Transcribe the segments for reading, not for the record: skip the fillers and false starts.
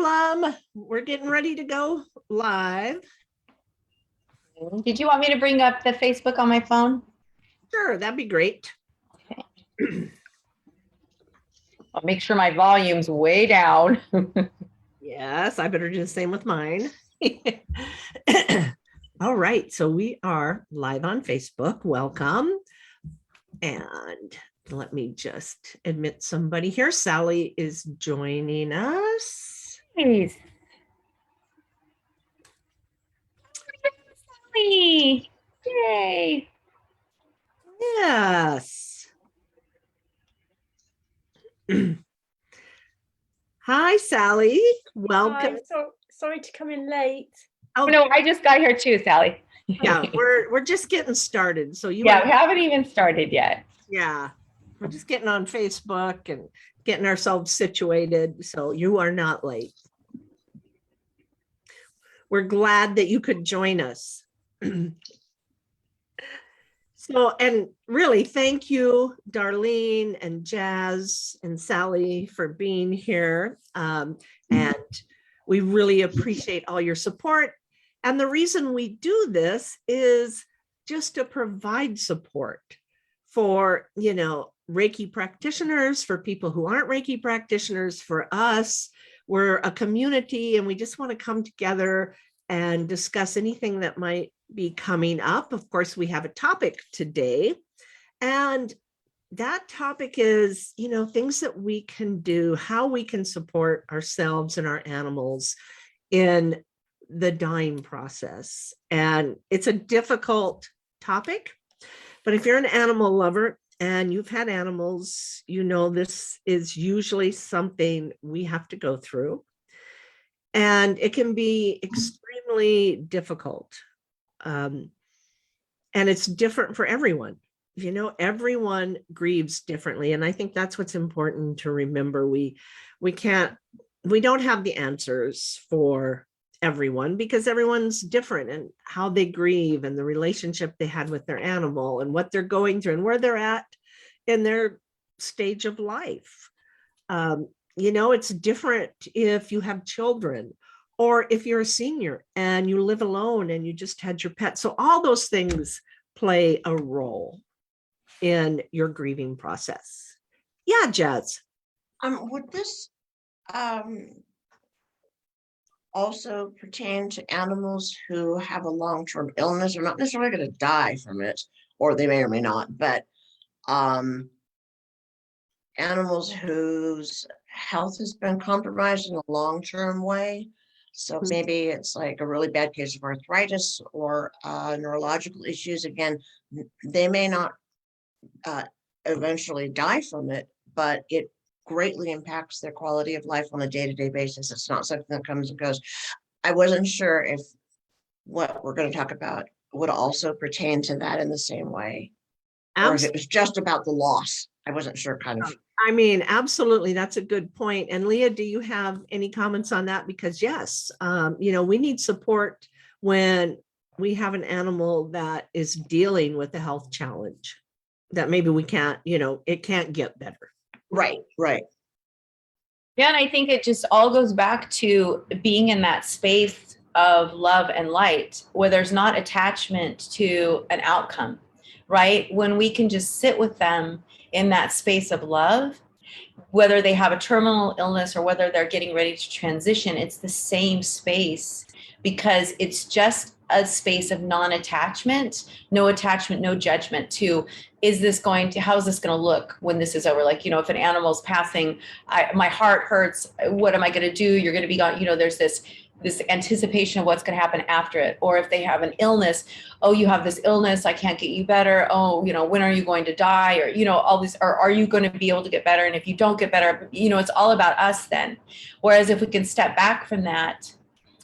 problem. We're getting ready to go live. Did you want me to bring up the Facebook on my phone? Sure, that'd be great. Okay. I'll make sure my volume's way down. Yes, I better do the same with mine. All right, so we are live on Facebook. Welcome. And let me just admit somebody here. Sally is joining us. Nice. Sally. Yay. Yes. Hi, Sally. Welcome. Hi, so sorry to come in late. Oh no, I just got here too, Sally. Yeah, we're just getting started. So we haven't even started yet. Yeah, we're just getting on Facebook and getting ourselves situated. So you are not late. We're glad that you could join us. So, and really, thank you, Darlene and Jazz and Sally, for being here. And we really appreciate all your support. And the reason we do this is just to provide support for, Reiki practitioners, for people who aren't Reiki practitioners, for us. We're a community and we just want to come together and discuss anything that might be coming up. Of course, we have a topic today, and that topic is, things that we can do, how we can support ourselves and our animals in the dying process. And it's a difficult topic, but if you're an animal lover and you've had animals, this is usually something we have to go through. And it can be extremely difficult. And it's different for everyone. Everyone grieves differently. And I think that's what's important to remember. We don't have the answers for everyone because everyone's different and how they grieve and the relationship they had with their animal and what they're going through and where they're at in their stage of life. It's different if you have children or if you're a senior and you live alone and you just had your pet. So all those things play a role in your grieving process. Yeah, Jazz. Would this also pertain to animals who have a long-term illness? They're not necessarily going to die from it, or they may or may not, but animals whose health has been compromised in a long-term way. So maybe it's like a really bad case of arthritis or neurological issues. Again, they may not eventually die from it, but it greatly impacts their quality of life on a day-to-day basis. It's not something that comes and goes. I wasn't sure if what we're going to talk about would also pertain to that in the same way. Or if it was just about the loss. I wasn't sure absolutely. That's a good point. And Leah, do you have any comments on that? Because yes, we need support when we have an animal that is dealing with a health challenge that maybe we can't, it can't get better. Right. Yeah, and I think it just all goes back to being in that space of love and light where there's not attachment to an outcome, right? When we can just sit with them in that space of love, whether they have a terminal illness or whether they're getting ready to transition, it's the same space because it's just a space of non-attachment, no attachment, no judgment to, how is this going to look when this is over? Like, if an animal's passing, my heart hurts. What am I going to do? You're going to be gone. There's this anticipation of what's going to happen after it. Or if they have an illness, oh, you have this illness, I can't get you better. Oh, when are you going to die? Or, all these, or are you going to be able to get better? And if you don't get better, it's all about us then. Whereas if we can step back from that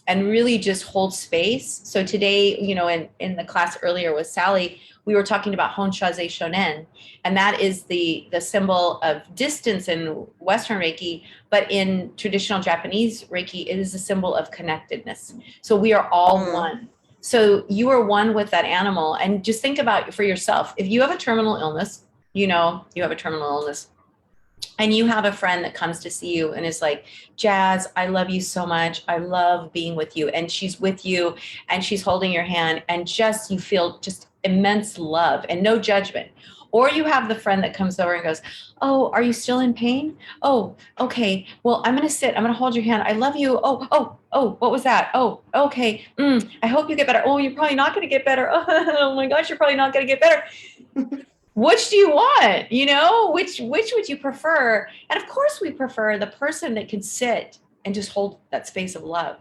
and really just hold space. So today, in the class earlier with Sally, we were talking about Honshaze Shonen, and that is the symbol of distance in Western Reiki, but in traditional Japanese Reiki, it is a symbol of connectedness. So we are all one. So you are one with that animal, and just think about for yourself, if you have a terminal illness, you have a terminal illness. and you have a friend that comes to see you and is like, Jazz, I love you so much. I love being with you. And she's with you and she's holding your hand, and just, you feel just immense love and no judgment. Or you have the friend that comes over and goes, oh, are you still in pain? Oh, okay. Well, I'm going to sit. I'm going to hold your hand. I love you. Oh, what was that? Oh, okay. I hope you get better. Oh, you're probably not going to get better. Oh my gosh, you're probably not going to get better. Which do you want? You know, which would you prefer? And of course we prefer the person that can sit and just hold that space of love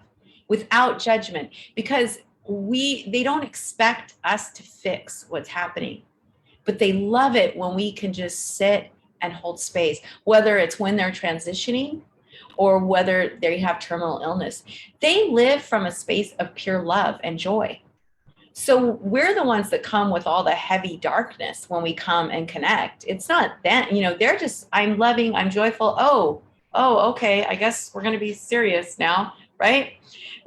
without judgment, because they don't expect us to fix what's happening, but they love it when we can just sit and hold space, whether it's when they're transitioning or whether they have terminal illness. They live from a space of pure love and joy. So we're the ones that come with all the heavy darkness when we come and connect. It's not that, you know, they're just, I'm loving, I'm joyful. Oh, okay. I guess we're going to be serious now, right?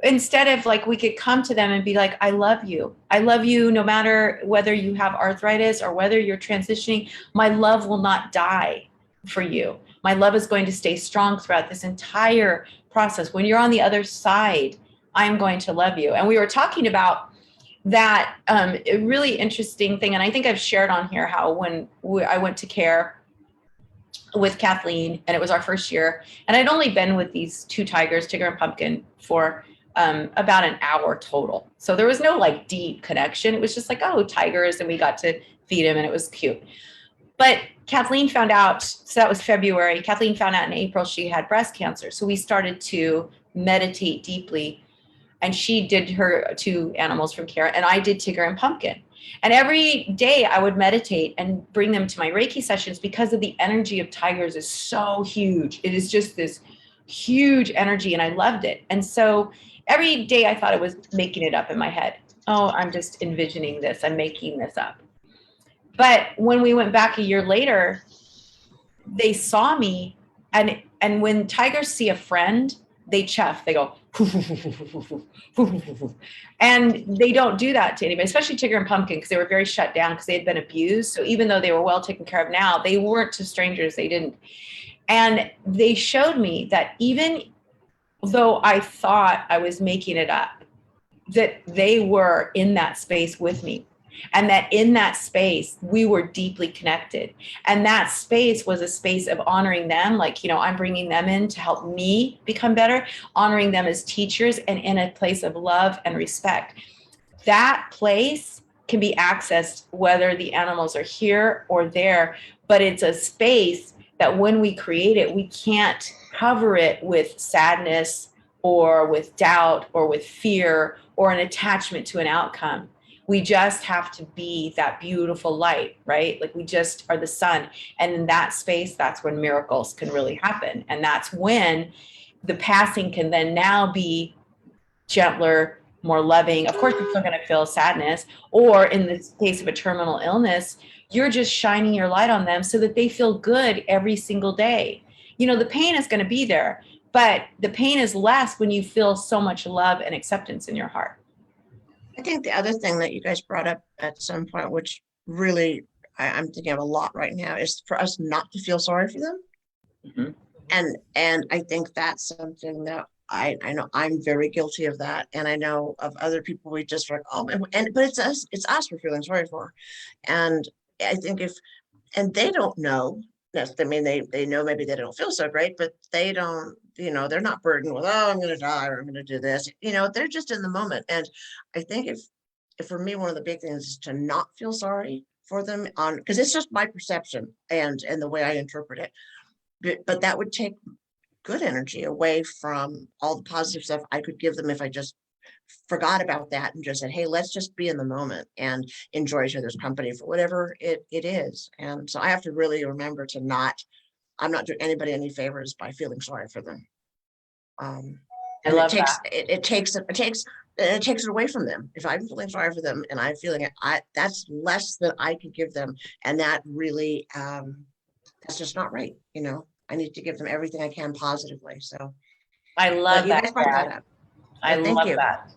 Instead of like, we could come to them and be like, I love you. I love you no matter whether you have arthritis or whether you're transitioning. My love will not die for you. My love is going to stay strong throughout this entire process. When you're on the other side, I'm going to love you. And we were talking about that a really interesting thing, and I think I've shared on here how when I went to care with Kathleen, and it was our first year, and I'd only been with these two tigers, Tigger and Pumpkin, for about an hour total. So there was no like deep connection. It was just like, oh, tigers, and we got to feed him, and it was cute. But Kathleen found out, so that was February. Kathleen found out in April she had breast cancer. So we started to meditate deeply. And she did her two animals from care, and I did Tigger and Pumpkin. And every day I would meditate and bring them to my Reiki sessions, because of the energy of tigers is so huge. It is just this huge energy, and I loved it. And so every day I thought I was making it up in my head. Oh, I'm just envisioning this. I'm making this up. But when we went back a year later, they saw me, and when tigers see a friend, they chuff, they go, and they don't do that to anybody, especially Tigger and Pumpkin, because they were very shut down because they had been abused. So even though they were well taken care of now, they weren't to strangers. They didn't. And they showed me that even though I thought I was making it up, that they were in that space with me. And that in that space, we were deeply connected. And that space was a space of honoring them. Like, you know, I'm bringing them in to help me become better, honoring them as teachers, and in a place of love and respect. That place can be accessed whether the animals are here or there, but it's a space that when we create it, we can't cover it with sadness or with doubt or with fear or an attachment to an outcome. We just have to be that beautiful light, right? Like we just are the sun. And in that space, that's when miracles can really happen. And that's when the passing can then now be gentler, more loving. Of course, you're still going to feel sadness. Or in the case of a terminal illness, you're just shining your light on them so that they feel good every single day. You know, the pain is going to be there, but the pain is less when you feel so much love and acceptance in your heart. I think the other thing that you guys brought up at some point, which really I'm thinking of a lot right now, is for us not to feel sorry for them. Mm-hmm. And I think that's something that I know I'm very guilty of that. And I know of other people, we just like, oh, but it's us we're feeling sorry for. And I think and they don't know. I mean, they know maybe they don't feel so great, but they don't, you know, they're not burdened with, oh, I'm going to die or I'm going to do this. You know, they're just in the moment. And I think if for me, one of the big things is to not feel sorry for them because it's just my perception and the way I interpret it. But that would take good energy away from all the positive stuff I could give them if I just forgot about that and just said, hey, let's just be in the moment and enjoy each other's company for whatever it is. And so I have to really remember I'm not doing anybody any favors by feeling sorry for them. I love that. It takes it away from them. If I'm feeling sorry for them and I'm feeling it, that's less than I could give them. And that really, that's just not right. You know, I need to give them everything I can positively. So I love that. I love that.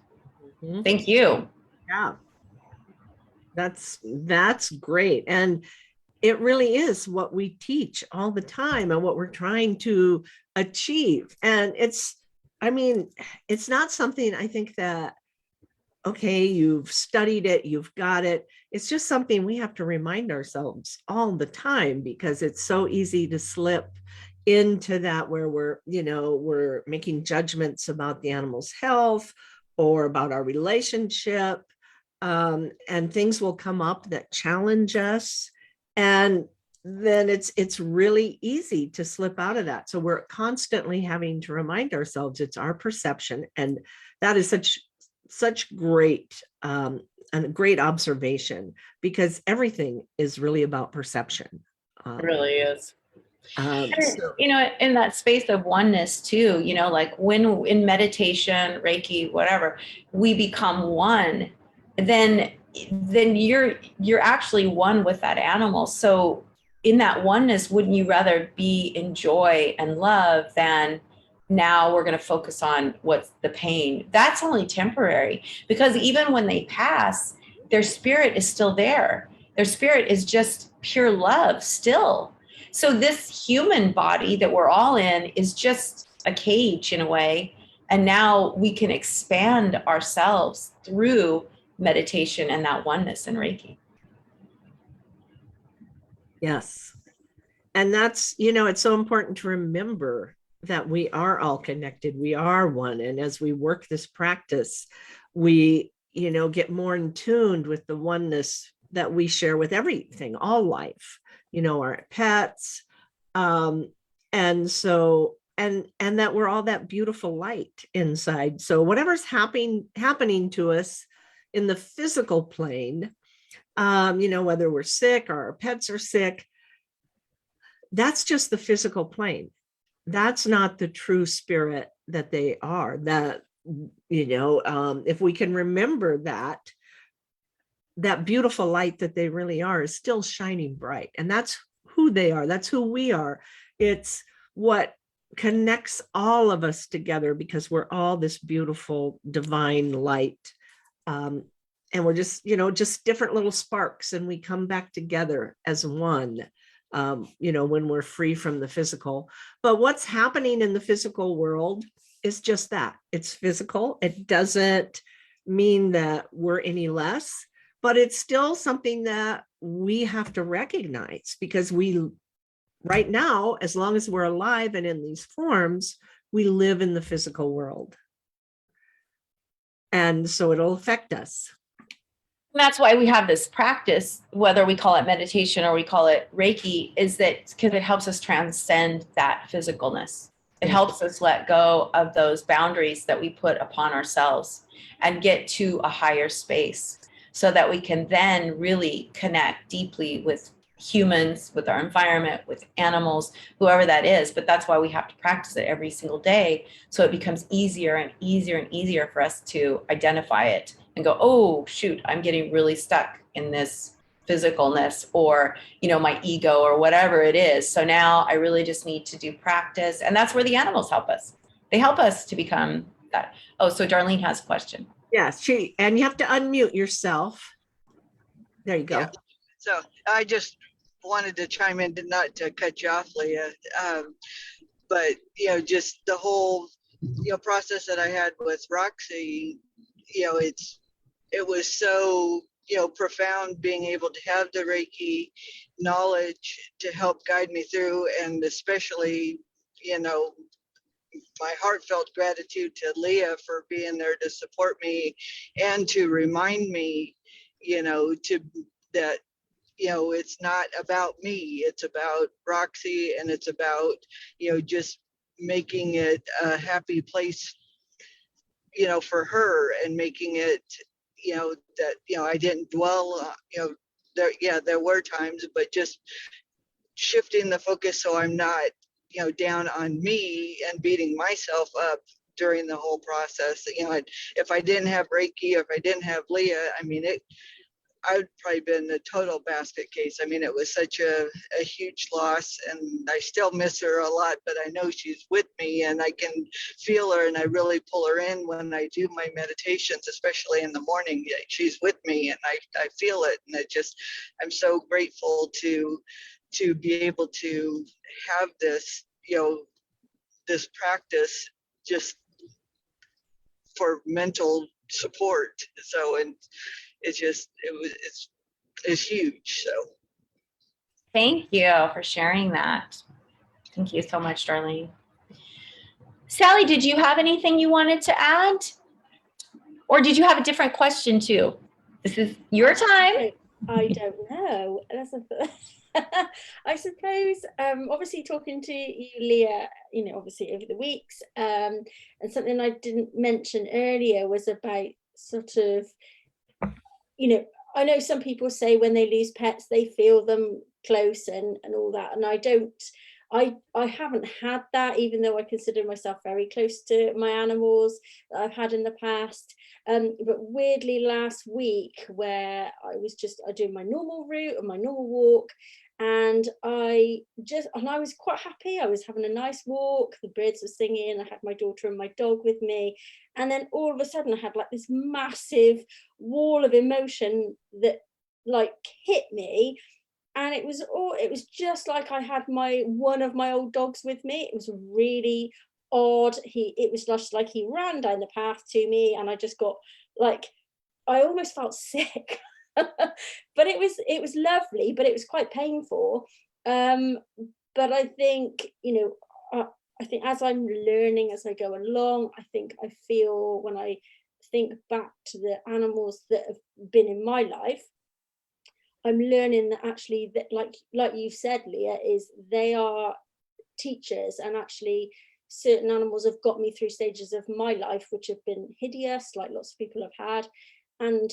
Mm-hmm. Thank you. Yeah. That's great. And it really is what we teach all the time and what we're trying to achieve. And I mean, it's not something I think that, okay, you've studied it, you've got it. It's just something we have to remind ourselves all the time, because it's so easy to slip into that, where we're making judgments about the animal's health or about our relationship. And things will come up that challenge us. And then it's really easy to slip out of that. So we're constantly having to remind ourselves it's our perception. And that is such great and a great observation, because everything is really about perception. It really is. So, In that space of oneness too, like when in meditation, Reiki, whatever, we become one, then you're actually one with that animal. So in that oneness, wouldn't you rather be in joy and love than now we're going to focus on what's the pain? That's only temporary, because even when they pass, their spirit is still there. Their spirit is just pure love still. So this human body that we're all in is just a cage in a way. And now we can expand ourselves through meditation and that oneness in Reiki. yes. And that's, it's so important to remember that we are all connected. We are one. And as we work this practice, we, get more in tune with the oneness that we share with everything, all life, our pets. And so, and that we're all that beautiful light inside. So whatever's happening to us in the physical plane, whether we're sick or our pets are sick, that's just the physical plane. That's not the true spirit that they are. That, if we can remember that beautiful light that they really are is still shining bright. And that's who they are. That's who we are. It's what connects all of us together, because we're all this beautiful divine light. And we're just different little sparks, and we come back together as one, when we're free from the physical. But what's happening in the physical world is just that. It's physical. It doesn't mean that we're any less, but it's still something that we have to recognize, because right now, as long as we're alive and in these forms, we live in the physical world. And so it'll affect us. And that's why we have this practice, whether we call it meditation or we call it Reiki, is that because it helps us transcend that physicalness. It helps us let go of those boundaries that we put upon ourselves and get to a higher space, so that we can then really connect deeply with humans, with our environment, with animals, whoever that is. But that's why we have to practice it every single day, so it becomes easier and easier and easier for us to identify it and go, oh, shoot, I'm getting really stuck in this physicalness, or, my ego, or whatever it is. So now I really just need to do practice. And that's where the animals help us. They help us to become that. Oh, so Darlene has a question. Yes, and you have to unmute yourself. There you go. Yeah. So I just wanted to chime in, not to cut you off, Leah, but just the whole process that I had with Roxy. It was so profound, being able to have the Reiki knowledge to help guide me through, and especially my heartfelt gratitude to Leah for being there to support me and to remind me, that, it's not about me, it's about Roxy, and it's about, just making it a happy place, for her, and making it, that, I didn't dwell, there were times, but just shifting the focus so I'm not, down on me and beating myself up during the whole process. If I didn't have Reiki, if I didn't have Leah, I've probably been a total basket case. I mean, it was such a huge loss, and I still miss her a lot, but I know she's with me and I can feel her, and I really pull her in when I do my meditations, especially in the morning. She's with me and I feel it. And I'm so grateful to be able to have this, this practice just for mental support. So, and it's huge. So Thank you for sharing that. Thank you so much, Darlene. Sally, did you have anything you wanted to add? Or did you have a different question too? This is your time. I don't know. I suppose, obviously talking to you, Leah, obviously over the weeks, and something I didn't mention earlier was about sort of, I know some people say when they lose pets, they feel them close and all that. And I haven't had that, even though I consider myself very close to my animals that I've had in the past. But weirdly last week, where I was doing my normal route and my normal walk, and I was quite happy. I was having a nice walk. The birds were singing. I had my daughter and my dog with me. And then all of a sudden I had like this massive wall of emotion that like hit me. And it was just like I had one of my old dogs with me. It was really odd. It was just like he ran down the path to me, and I just got like, I almost felt sick. But it was lovely, but it was quite painful. But I think, I think as I'm learning, as I go along, I feel when I think back to the animals that have been in my life, I'm learning that actually that like you've said, Leah, is they are teachers, and actually certain animals have got me through stages of my life which have been hideous, like lots of people have had, and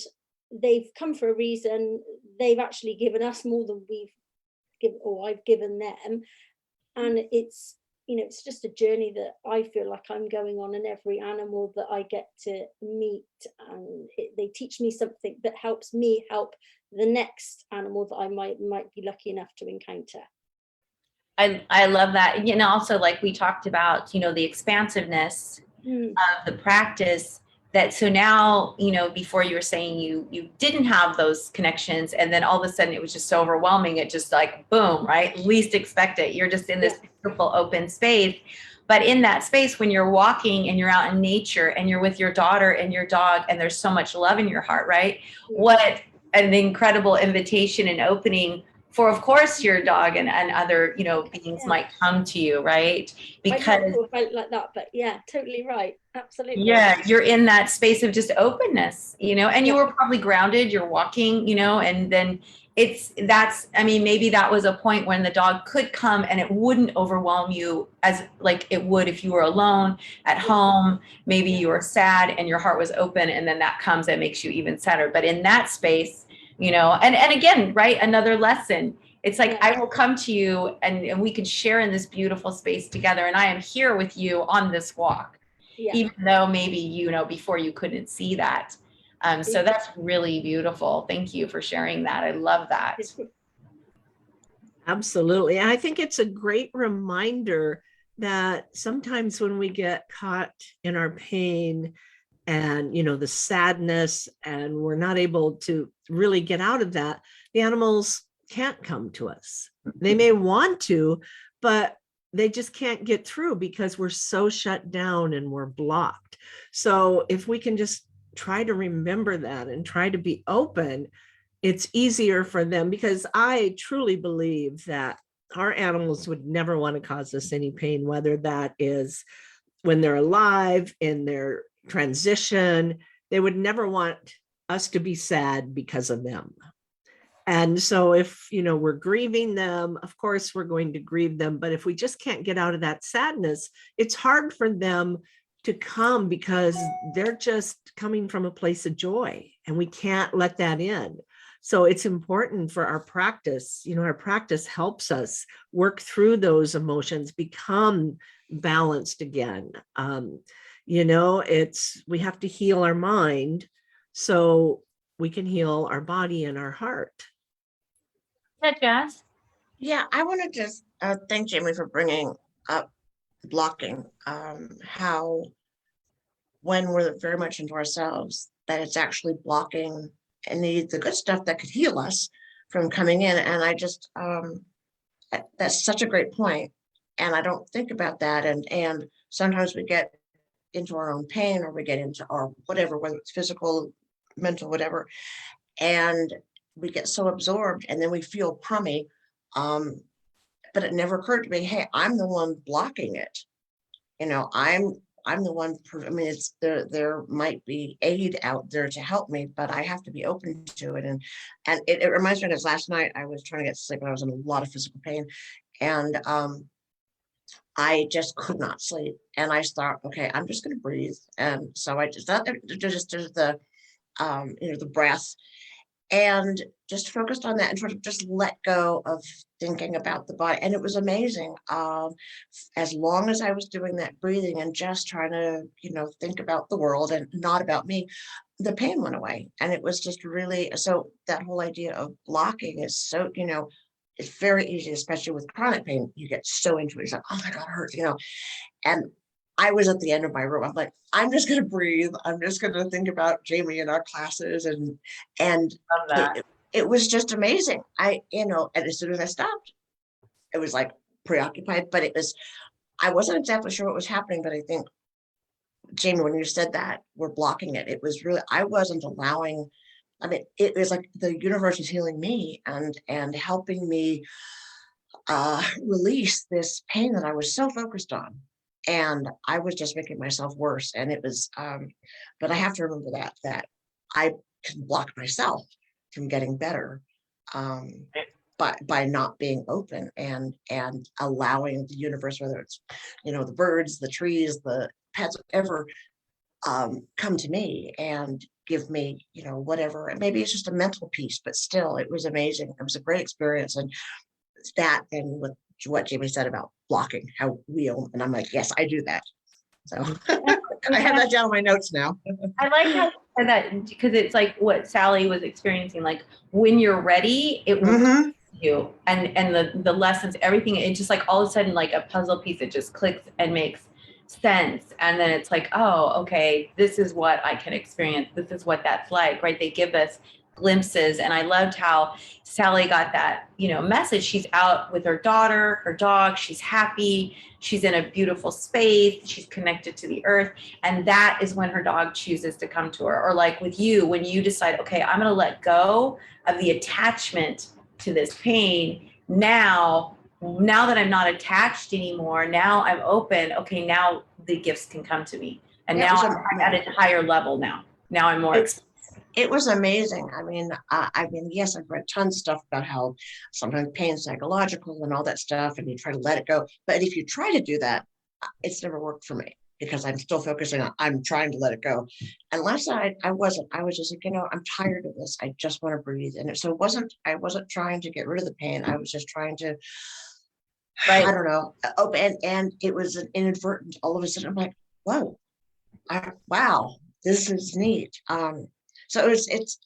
they've come for a reason. They've actually given us more than I've given them. And it's just a journey that I feel like I'm going on, and every animal that I get to meet, and they teach me something that helps me help the next animal that I might be lucky enough to encounter. I love that. Also like we talked about, the expansiveness of the practice, that so now, before you were saying you didn't have those connections, and then all of a sudden it was just so overwhelming. It just like, boom, right? Least expect it. You're just in this beautiful open space. But in that space, when you're walking and you're out in nature and you're with your daughter and your dog, and there's so much love in your heart, right? What an incredible invitation and opening for, of course, your dog and other, beings might come to you, right? Because I don't felt like that, but yeah, totally right. Absolutely. Yeah, you're in that space of just openness, and you were probably grounded, you're walking, and then maybe that was a point when the dog could come and it wouldn't overwhelm you as like it would if you were alone at home. Maybe you were sad and your heart was open, and then that comes and makes you even sadder. But in that space, and again, right, another lesson. It's like, I will come to you and we can share in this beautiful space together. And I am here with you on this walk, even though maybe, before you couldn't see that. So that's really beautiful. Thank you for sharing that. I love that. Absolutely. And I think it's a great reminder that sometimes when we get caught in our pain and, the sadness, and we're not able to really get out of that, the animals can't come to us. They may want to, but they just can't get through because we're so shut down and we're blocked. So if we can just try to remember that and try to be open, it's easier for them, because I truly believe that our animals would never want to cause us any pain, whether that is when they're alive, in their transition. They would never want us to be sad because of them. And so if, we're grieving them, of course, we're going to grieve them. But if we just can't get out of that sadness, it's hard for them to come, because they're just coming from a place of joy, and we can't let that in. So it's important for our practice. Our practice helps us work through those emotions, become balanced again. We have to heal our mind. So we can heal our body and our heart. Yeah, Jazz. Yeah, I want to just thank Jamie for bringing up blocking, how when we're very much into ourselves, that it's actually blocking any the good stuff that could heal us from coming in. And I just that's such a great point. And I don't think about that. And sometimes we get into our own pain, or we get into our whatever, whether it's physical, mental, whatever, and we get so absorbed, and then we feel crummy. But it never occurred to me, hey, I'm the one blocking it. I'm the one. I mean, it's there might be aid out there to help me, but I have to be open to it. And it reminds me, because last night I was trying to get sleep and I was in a lot of physical pain, and I just could not sleep. And I thought, okay, I'm just going to breathe. And so I just thought, just did the the breath, and just focused on that and sort of just let go of thinking about the body. And it was amazing. As long as I was doing that breathing and just trying to, think about the world and not about me, the pain went away. And it was just really, so that whole idea of blocking is so, it's very easy, especially with chronic pain. You get so into it. It's like, oh my God, it hurts, and I was at the end of my room. I'm like, I'm just going to breathe. I'm just going to think about Jamie and our classes. And Love that. it was just amazing. And as soon as I stopped, it was like preoccupied, but I wasn't exactly sure what was happening, but I think, Jamie, when you said that we're blocking it, it was really, I wasn't allowing, I mean, it was like the universe was healing me and helping me release this pain that I was so focused on. And I was just making myself worse. And it was, but I have to remember that I can block myself from getting better, by not being open and allowing the universe, whether it's, the birds, the trees, the pets, whatever, come to me and give me, whatever. And maybe it's just a mental piece, but still, it was amazing. It was a great experience. And that, and with what Jamie said about blocking, how and I'm like, yes, I do that. So I have that down in my notes now. I like how you said that, because it's like what Sally was experiencing. Like when you're ready, it will come to you, and the lessons, everything. It just like all of a sudden, like a puzzle piece, it just clicks and makes sense. And then it's like, oh, okay, this is what I can experience. This is what that's like, right? They give us glimpses. And I loved how Sally got that, message. She's out with her daughter, her dog, she's happy, she's in a beautiful space, she's connected to the earth. And that is when her dog chooses to come to her. Or like with you, when you decide, okay, I'm going to let go of the attachment to this pain. Now that I'm not attached anymore, now I'm open. Okay, now the gifts can come to me. And now I'm at a higher level now. Now I'm more It was amazing. I mean, yes, I've read tons of stuff about how sometimes pain is psychological and all that stuff, and you try to let it go. But if you try to do that, it's never worked for me, because I'm still focusing on, I'm trying to let it go. And last night I was just like, I'm tired of this. I just want to breathe. And I wasn't trying to get rid of the pain. I was just trying to, I don't know, open. And it was an inadvertent, all of a sudden I'm like, whoa, wow, this is neat. So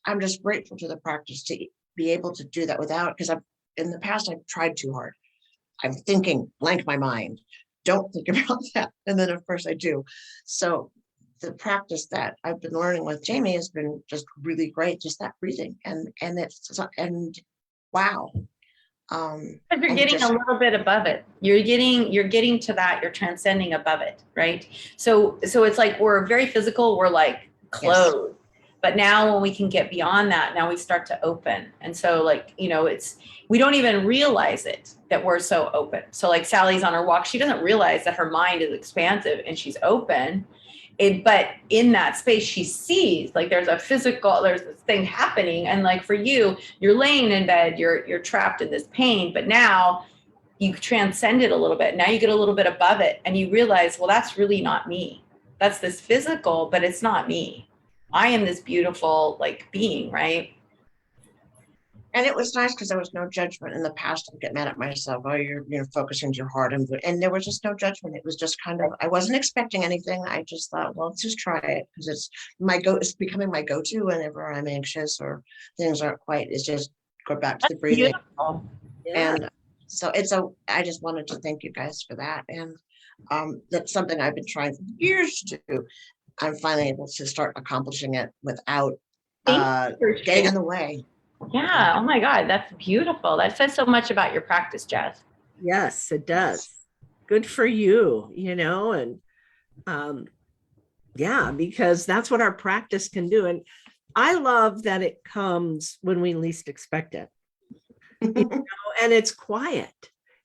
I'm just grateful to the practice to be able to do that without, because in the past I've tried too hard. I'm thinking, blank my mind, don't think about that. And then of course I do. So the practice that I've been learning with Jamie has been just really great, just that breathing. And wow. Because you're getting a little bit above it. You're getting to that, you're transcending above it, right? So it's like we're very physical, we're like closed. Yes. But now when we can get beyond that, now we start to open. And so like, we don't even realize it, that we're so open. So like Sally's on her walk, she doesn't realize that her mind is expansive and she's open. But in that space, she sees like there's this thing happening. And like for you, you're laying in bed, you're trapped in this pain, but now you transcend it a little bit. Now you get a little bit above it and you realize, well, that's really not me. That's this physical, but it's not me. I am this beautiful like being, right? And it was nice because there was no judgment. In the past, I'd get mad at myself. Oh, you're focusing too hard, and there was just no judgment. It was just kind of, I wasn't expecting anything. I just thought, well, let's just try it, because it's becoming my go-to whenever I'm anxious or things aren't quite. It's just go back to the breathing. Beautiful. Yeah. And so I just wanted to thank you guys for that. And that's something I've been trying for years to do. I'm finally able to start accomplishing it without Thank you for getting in sharing. the way. Yeah. Oh my God, that's beautiful. That says so much about your practice, Jazz. Yes, it does. Good for you, and yeah, because that's what our practice can do. And I love that it comes when we least expect it. And it's quiet.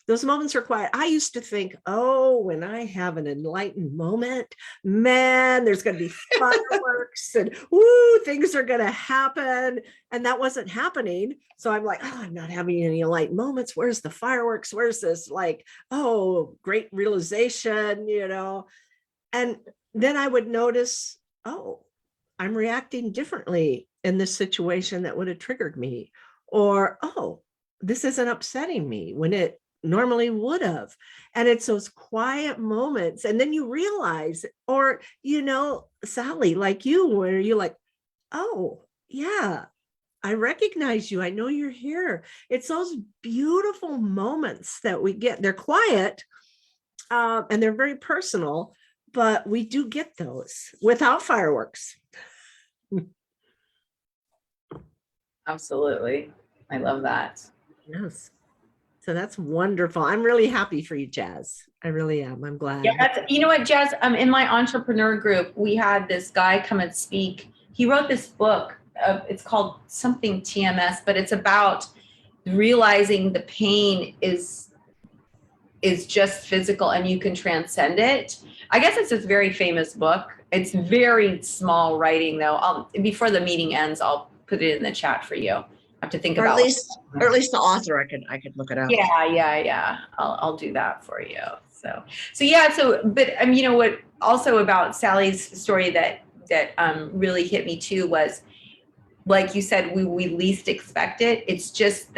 Those moments are quiet. I used to think, oh, when I have an enlightened moment, man, there's going to be fireworks and woo, things are going to happen. And that wasn't happening. So I'm like, oh, I'm not having any enlightened moments. Where's the fireworks? Where's this great realization, And then I would notice, oh, I'm reacting differently in this situation that would have triggered me. Or, oh, this isn't upsetting me when it normally would have. And it's those quiet moments. And then you realize, or, Sally, like you, where you're like, oh, yeah, I recognize you. I know you're here. It's those beautiful moments that we get. They're quiet and they're very personal, but we do get those without fireworks. Absolutely. I love that. Yes. So that's wonderful. I'm really happy for you, Jazz. I really am. I'm glad. Yeah, you know what, Jazz? In my entrepreneur group, we had this guy come and speak. He wrote this book. It's called something TMS, but it's about realizing the pain is just physical and you can transcend it. I guess it's this very famous book. It's very small writing, though. Before the meeting ends, I'll put it in the chat for you. I have to think about. Or at least the author. I could look it up. Yeah. I'll do that for you. So yeah. But you know what? Also about Sally's story that really hit me too was, like you said, we least expect it. It's just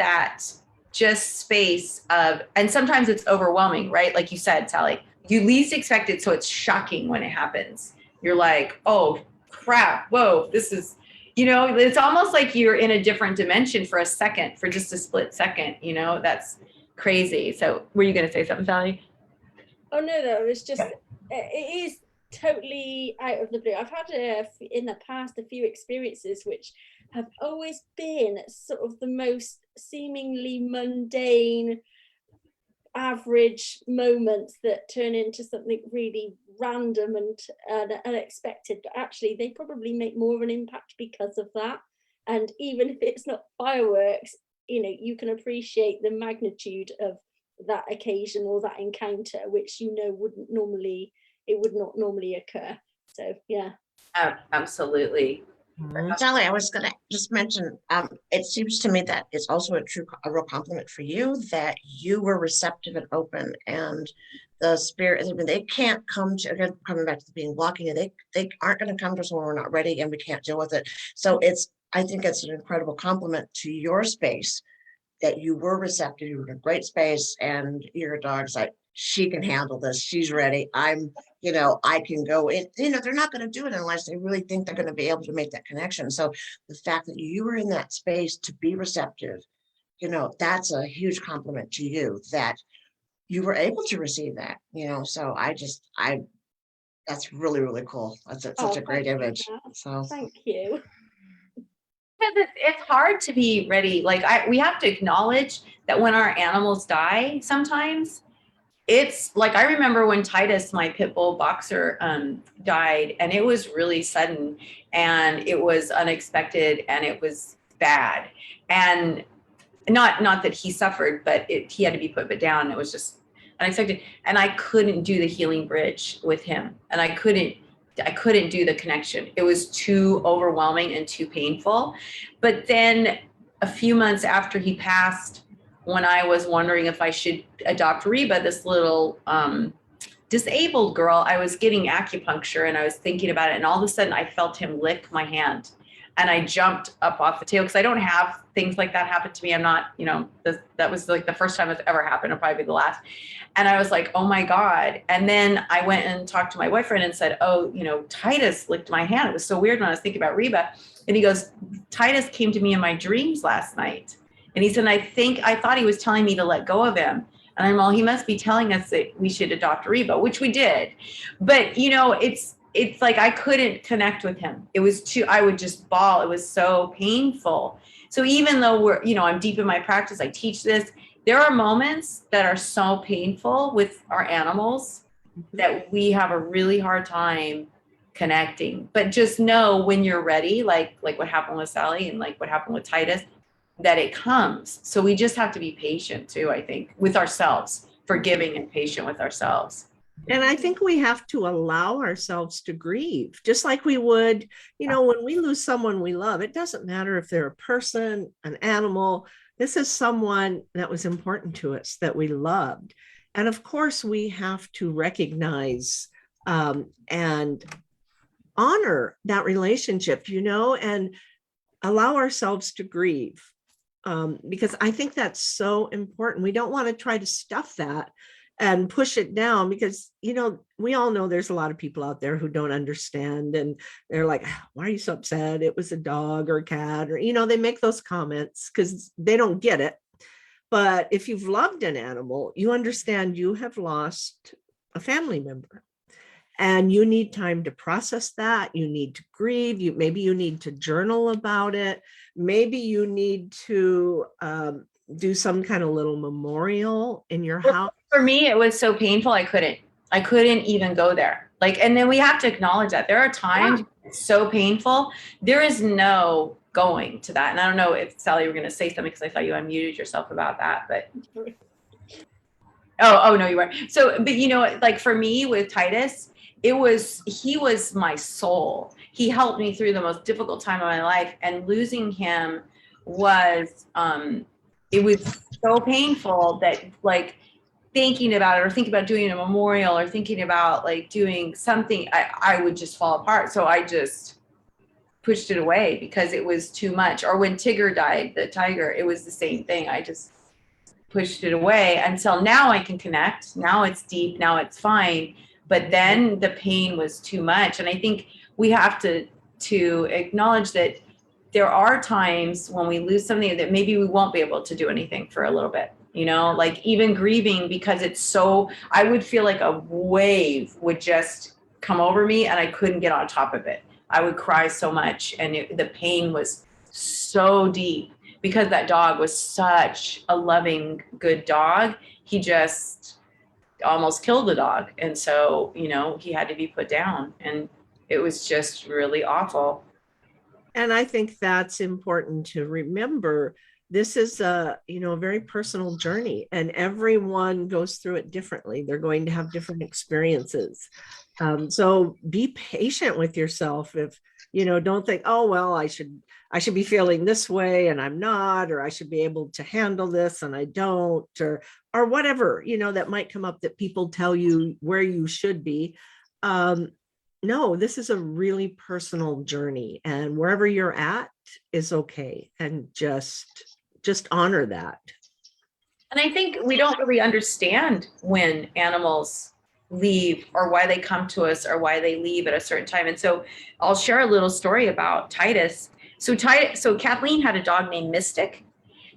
space of, and sometimes it's overwhelming, right? Like you said, Sally, you least expect it, so it's shocking when it happens. You're like, oh crap! Whoa, this is. It's almost like you're in a different dimension for a second, for just a split second, that's crazy. So were you going to say something, Sally? Oh, no, it's just, it is totally out of the blue. I've had in the past a few experiences which have always been sort of the most seemingly mundane, average moments that turn into something really random and unexpected, but actually they probably make more of an impact because of that. And even if it's not fireworks, you can appreciate the magnitude of that occasion or that encounter, which would not normally occur. So yeah. Absolutely. Sally, I was going to just mention, it seems to me that it's also a real compliment for you that you were receptive and open, and the spirit, they can't come to, again, coming back to the being blocking, they aren't going to come to us when we're not ready and we can't deal with it. So I think it's an incredible compliment to your space that you were receptive, you were in a great space, and your dog's like, she can handle this. She's ready. I can go in. They're not going to do it unless they really think they're going to be able to make that connection. So the fact that you were in that space to be receptive, that's a huge compliment to you that you were able to receive that, so that's really, really cool. That's such a great image. So thank you. Because it's hard to be ready. Like we have to acknowledge that when our animals die, sometimes it's like, I remember when Titus, my pit bull boxer, died, and it was really sudden and it was unexpected and it was bad. And not that he suffered, but he had to be put down. It was just unexpected. And I couldn't do the healing bridge with him. And I couldn't do the connection. It was too overwhelming and too painful. But then a few months after he passed, when I was wondering if I should adopt Reba, this little disabled girl, I was getting acupuncture and I was thinking about it. And all of a sudden I felt him lick my hand. and I jumped up off the table because I don't have things like that happen to me. I'm not, that was like the first time it's ever happened. It'll probably be the last. And I was like, oh my God. And then I went and talked to my boyfriend and said, oh, Titus licked my hand. It was so weird when I was thinking about Reba. And he goes, Titus came to me in my dreams last night. And he said, I thought he was telling me to let go of him. And I'm all, he must be telling us that we should adopt Reba, which we did. But, it's like I couldn't connect with him. It was I would just bawl. It was so painful. So even though I'm deep in my practice, I teach this, there are moments that are so painful with our animals that we have a really hard time connecting. But just know when you're ready, like what happened with Sally and like what happened with Titus, that it comes. So we just have to be patient too, I think, with ourselves, forgiving and patient with ourselves. And I think we have to allow ourselves to grieve, just like we would, when we lose someone we love. It doesn't matter if they're a person, an animal. This is someone that was important to us, that we loved. And of course, we have to recognize and honor that relationship, and allow ourselves to grieve. Because I think that's so important. We don't want to try to stuff that and push it down because, we all know there's a lot of people out there who don't understand. And they're like, why are you so upset? It was a dog or a cat, or, they make those comments because they don't get it. But if you've loved an animal, you understand you have lost a family member. And you need time to process that. You need to grieve. Maybe you need to journal about it. Maybe you need to do some kind of little memorial in your house. For me, it was so painful. I couldn't even go there. And then we have to acknowledge that there are times it's so painful. There is no going to that. And I don't know if Sally, you were going to say something because I thought you unmuted yourself about that, but. Oh no, you weren't. So, but for me with Titus, he was my soul. He helped me through the most difficult time of my life, and losing him was, it was so painful that thinking about it or thinking about doing a memorial or thinking about doing something, I would just fall apart. So I just pushed it away because it was too much. Or when Tigger died, the tiger, it was the same thing. I just pushed it away until now I can connect. Now it's deep, now it's fine. But then the pain was too much. And I think we have to acknowledge that there are times when we lose something that maybe we won't be able to do anything for a little bit, even grieving, because it's so, I would feel like a wave would just come over me and I couldn't get on top of it. I would cry so much, and the pain was so deep because that dog was such a loving, good dog. He just almost killed the dog. And so, he had to be put down, and it was just really awful. And I think that's important to remember. This is a very personal journey, and everyone goes through it differently. They're going to have different experiences. So be patient with yourself. If, don't think, oh, well, I should be feeling this way and I'm not, or I should be able to handle this and I don't, or whatever, that might come up that people tell you where you should be. No, this is a really personal journey, and wherever you're at is okay. And just honor that. And I think we don't really understand when animals leave or why they come to us or why they leave at a certain time. And so I'll share a little story about Titus. So Kathleen had a dog named Mystic,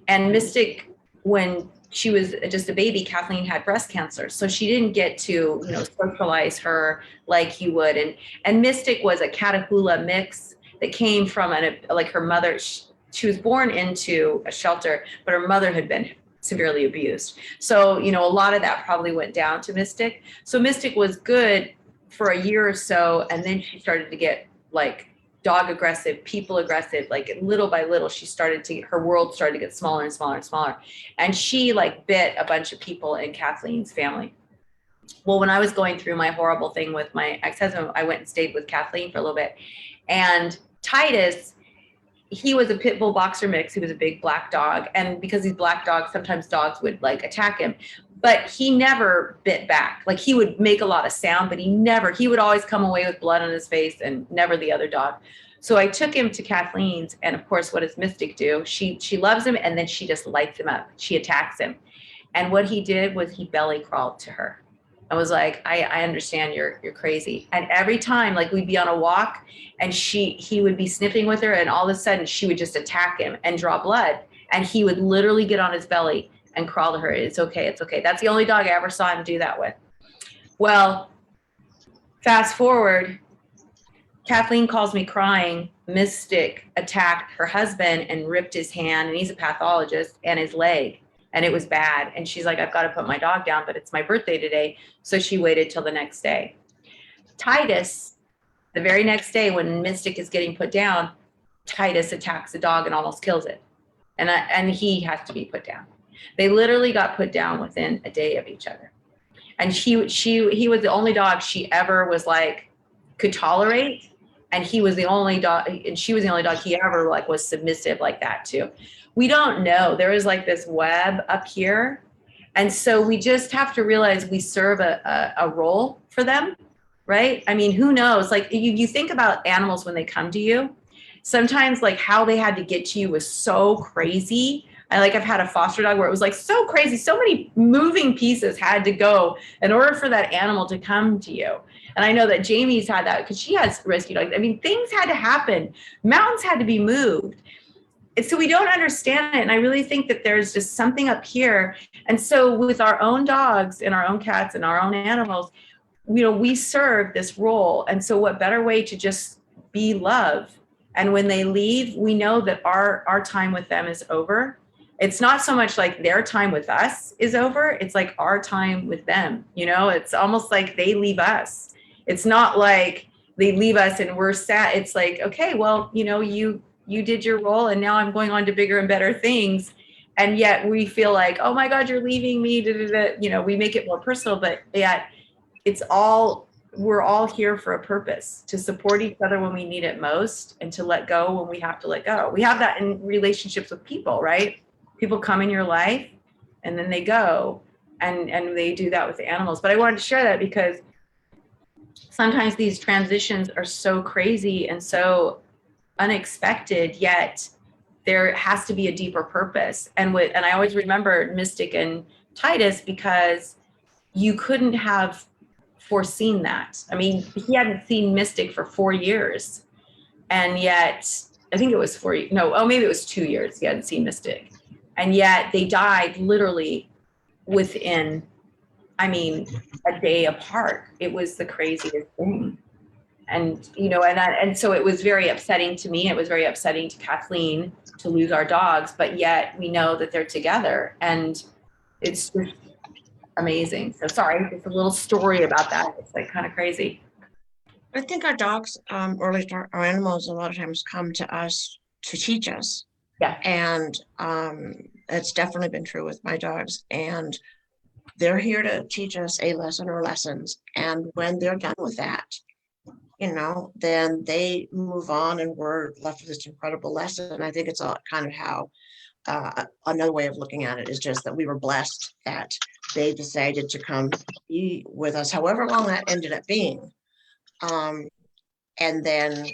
and Mystic, when she was just a baby, Kathleen had breast cancer. So she didn't get to, socialize her like he would. And Mystic was a Catahoula mix that came from her mother. She was born into a shelter, but her mother had been severely abused. So, a lot of that probably went down to Mystic. So Mystic was good for a year or so. And then she started to get dog aggressive, people aggressive, little by little, her world started to get smaller and smaller and smaller. And she bit a bunch of people in Kathleen's family. Well, when I was going through my horrible thing with my ex-husband, I went and stayed with Kathleen for a little bit. And Titus, he was a pit bull boxer mix. He was a big black dog. And because he's black dogs, sometimes dogs would attack him, but he never bit back. He would make a lot of sound, but he would always come away with blood on his face, and never the other dog. So I took him to Kathleen's, and of course, what does Mystic do? She loves him, and then she just lights him up. She attacks him. And what he did was he belly crawled to her. I was like, I understand you're crazy. And every time, like, we'd be on a walk and he would be sniffing with her, and all of a sudden she would just attack him and draw blood. And he would literally get on his belly and crawl to her. It's okay, it's okay. That's the only dog I ever saw him do that with. Well, fast forward, Kathleen calls me crying. Mystic attacked her husband and ripped his hand, and he's a pathologist, and his leg. And it was bad. And she's like, I've got to put my dog down, but it's my birthday today. So she waited till the next day. Titus, the very next day when Mystic is getting put down, Titus attacks the dog and almost kills it. And he has to be put down. They literally got put down within a day of each other. And he was the only dog she ever was like, could tolerate. And he was the only dog, and she was the only dog he ever like was submissive like that to. We don't know. There is like this web up here. And so we just have to realize we serve a role for them, right? I mean, who knows? Like you think about animals when they come to you, sometimes like how they had to get to you was so crazy. I've had a foster dog where it was like so crazy. So many moving pieces had to go in order for that animal to come to you. And I know that Jamie's had that because she has rescue dogs. I mean, things had to happen. Mountains had to be moved. And so we don't understand it. And I really think that there's just something up here. And so with our own dogs and our own cats and our own animals, we serve this role. And so what better way to just be love? And when they leave, we know that our time with them is over. It's not so much like their time with us is over. It's like our time with them. It's almost like they leave us. It's not like they leave us and we're sad. It's like, okay, well, you did your role and now I'm going on to bigger and better things. And yet we feel like, oh my God, you're leaving me. We make it more personal, but yet we're all here for a purpose, to support each other when we need it most and to let go when we have to let go. We have that in relationships with people, right? People come in your life and then they go, and they do that with the animals. But I wanted to share that because sometimes these transitions are so crazy and so unexpected, yet there has to be a deeper purpose. And I always remember Mystic and Titus because you couldn't have foreseen that. I mean, he hadn't seen Mystic for 4 years, and yet I think it was 4 maybe it was 2 years he hadn't seen Mystic, and yet they died literally within, a day apart. It was the craziest thing. And, and so it was very upsetting to me. It was very upsetting to Kathleen to lose our dogs, but yet we know that they're together, and it's just amazing. So sorry, just a little story about that. It's like kind of crazy. I think our dogs, or at least our animals, a lot of times come to us to teach us. Yeah. And it's definitely been true with my dogs. And they're here to teach us a lesson or lessons. And when they're done with that, then they move on and we're left with this incredible lesson. And I think it's all kind of how another way of looking at it is just that we were blessed that they decided to come be with us, however long that ended up being. And then,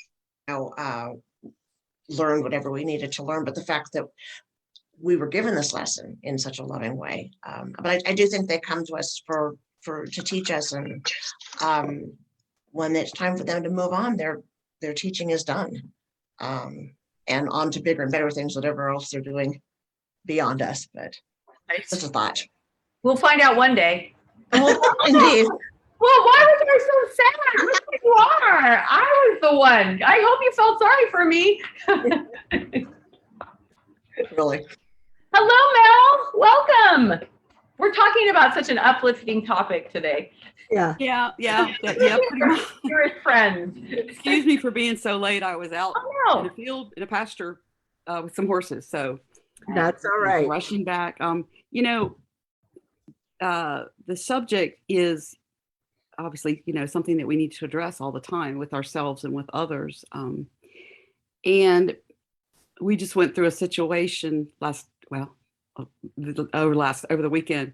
learn whatever we needed to learn. But the fact that we were given this lesson in such a loving way. But I do think they come to us to teach us, and when it's time for them to move on, their teaching is done, and on to bigger and better things, whatever else they're doing beyond us. But just a thought. We'll find out one day. Indeed. Well, why was I so sad? Look who you are. I was the one. I hope you felt sorry for me. Really. Hello, Mel. Welcome. We're talking about such an uplifting topic today. Yeah. Yeah, pretty much. Dearest friends. Excuse me for being so late. I was out Oh, in a field, in a pasture with some horses. So That's all right. rushing back. The subject is obviously, something that we need to address all the time with ourselves and with others. And we just went through a situation over the weekend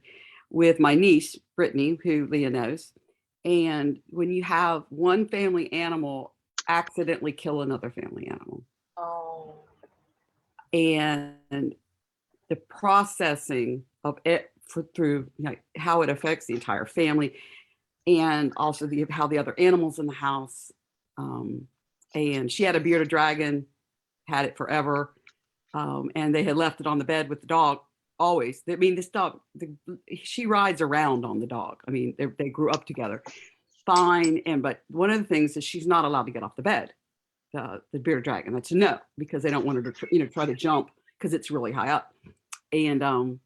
with my niece, Brittany, who Leah knows. And when you have one family animal accidentally kill another family animal. Oh. And the processing of it through how it affects the entire family, and also how the other animals in the house. And she had a bearded dragon, had it forever, and they had left it on the bed with the dog always. I mean, this dog, she rides around on the dog. I mean, they grew up together, fine. But one of the things is she's not allowed to get off the bed. The bearded dragon, that's a no, because they don't want her to try to jump because it's really high up. And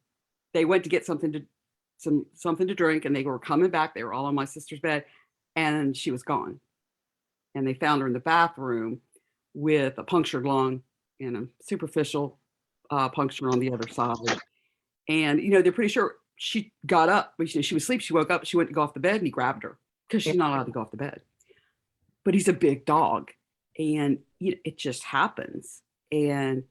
they went to get something to drink, and they were coming back. They were all on my sister's bed, and she was gone. And they found her in the bathroom with a punctured lung and a superficial puncture on the other side. And they're pretty sure she got up. She was asleep. She woke up. She went to go off the bed, and he grabbed her because she's not allowed to go off the bed. But he's a big dog, and it just happens. And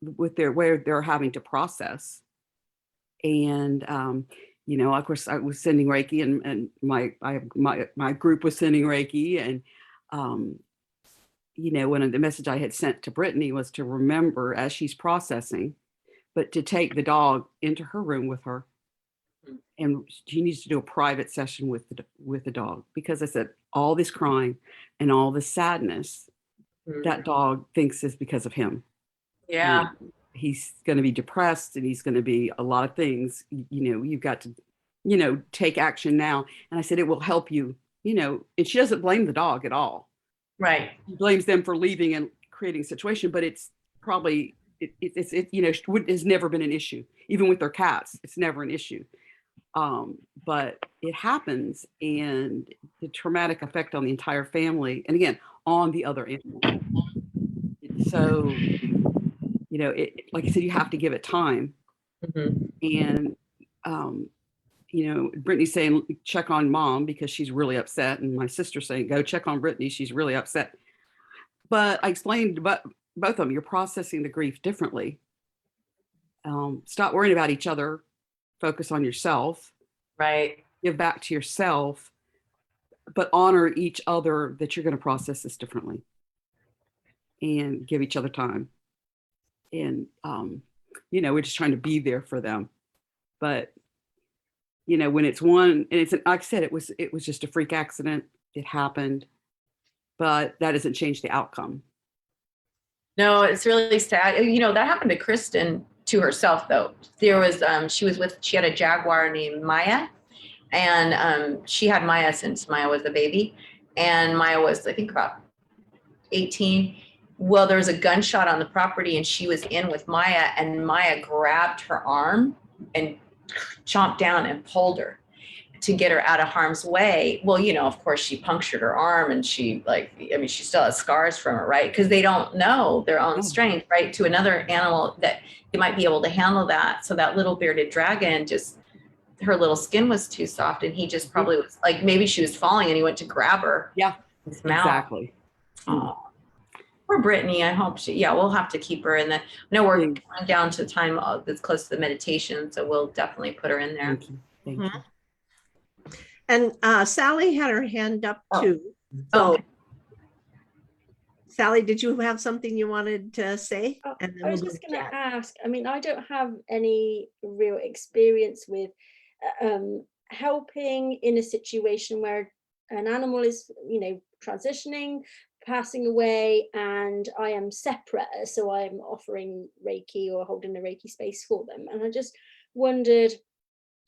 with where they're having to process. And of course, I was sending Reiki, and my group was sending Reiki, and one of the message I had sent to Brittany was to remember as she's processing, but to take the dog into her room with her, and she needs to do a private session with the dog, because I said all this crying and all this sadness, that dog thinks is because of him. Yeah. And he's going to be depressed, and he's going to be a lot of things. You've got to take action now. And I said it will help you. And she doesn't blame the dog at all. Right. She blames them for leaving and creating a situation, but it's probably it has never been an issue. Even with their cats, it's never an issue. But it happens, and the traumatic effect on the entire family, and again on the other animals. So like I said, you have to give it time. And Brittany's saying check on mom because she's really upset, and my sister's saying go check on Brittany, she's really upset. But I explained to both of them, you're processing the grief differently. Stop worrying about each other, focus on yourself, Right. give back to yourself, but honor each other that you're going to process this differently, and give each other time. And we're just trying to be there for them. But when it's one, and it's like I said, it was just a freak accident, it happened, but that doesn't change the outcome. No, it's really sad. That happened to Kristen to herself, though. There was she had a Jaguar named Maya, and she had Maya since Maya was a baby, and Maya was, I think, about 18. Well, there was a gunshot on the property, and she was in with Maya, and Maya grabbed her arm and chomped down and pulled her to get her out of harm's way. Well, of course, she punctured her arm, and she still has scars from it, right? Because they don't know their own strength, right? To another animal that they might be able to handle that. So that little bearded dragon, just her little skin was too soft, and he just probably was like, maybe she was falling, and he went to grab her. Yeah, his mouth. Exactly. Oh. Poor Brittany. I hope we'll have to keep her in the. No, we're going down to time that's close to the meditation, so we'll definitely put her in there. Thank you. And Sally had her hand up too. So, Okay. Sally, did you have something you wanted to say? And then I was we'll just go going to to ask. I mean, I don't have any real experience with helping in a situation where an animal is, transitioning, passing away, and I am separate, so I'm offering Reiki or holding a Reiki space for them. And I just wondered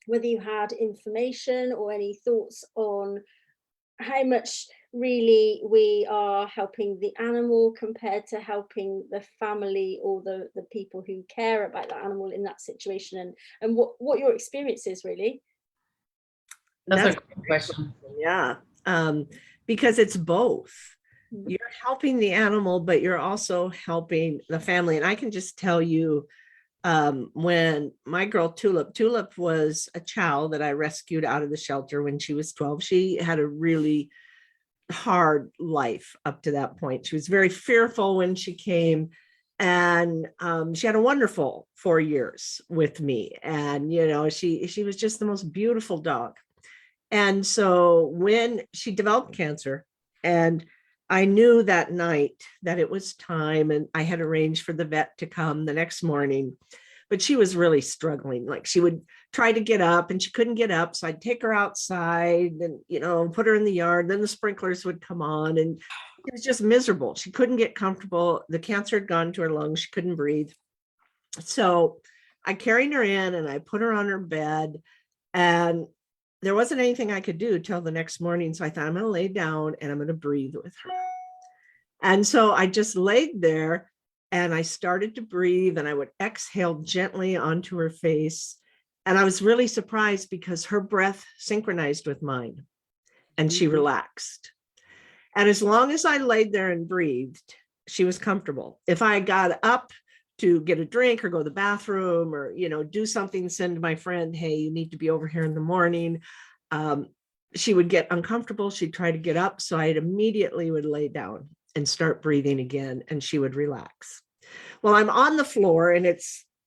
whether you had information or any thoughts on how much really we are helping the animal compared to helping the family or the people who care about that animal in that situation, and what your experience is really. That's a great question. Yeah, because it's both. You're helping the animal, but you're also helping the family. And I can just tell you, when my girl Tulip was a child that I rescued out of the shelter when she was 12. She had a really hard life up to that point. She was very fearful when she came, and she had a wonderful 4 years with me. And she was just the most beautiful dog. And so when she developed cancer, and I knew that night that it was time, and I had arranged for the vet to come the next morning, but she was really struggling. Like, she would try to get up and she couldn't get up. So I'd take her outside and, put her in the yard. Then the sprinklers would come on, and it was just miserable. She couldn't get comfortable. The cancer had gone to her lungs. She couldn't breathe. So I carried her in and I put her on her bed, and there wasn't anything I could do till the next morning. So I thought, I'm going to lay down and I'm going to breathe with her. And so I just laid there and I started to breathe, and I would exhale gently onto her face. And I was really surprised because her breath synchronized with mine and she relaxed. And as long as I laid there and breathed, she was comfortable. If I got up to get a drink or go to the bathroom or, do something, send my friend, hey, you need to be over here in the morning, she would get uncomfortable. She'd try to get up. So I immediately would lay down and start breathing again, and she would relax. Well, I'm on the floor, and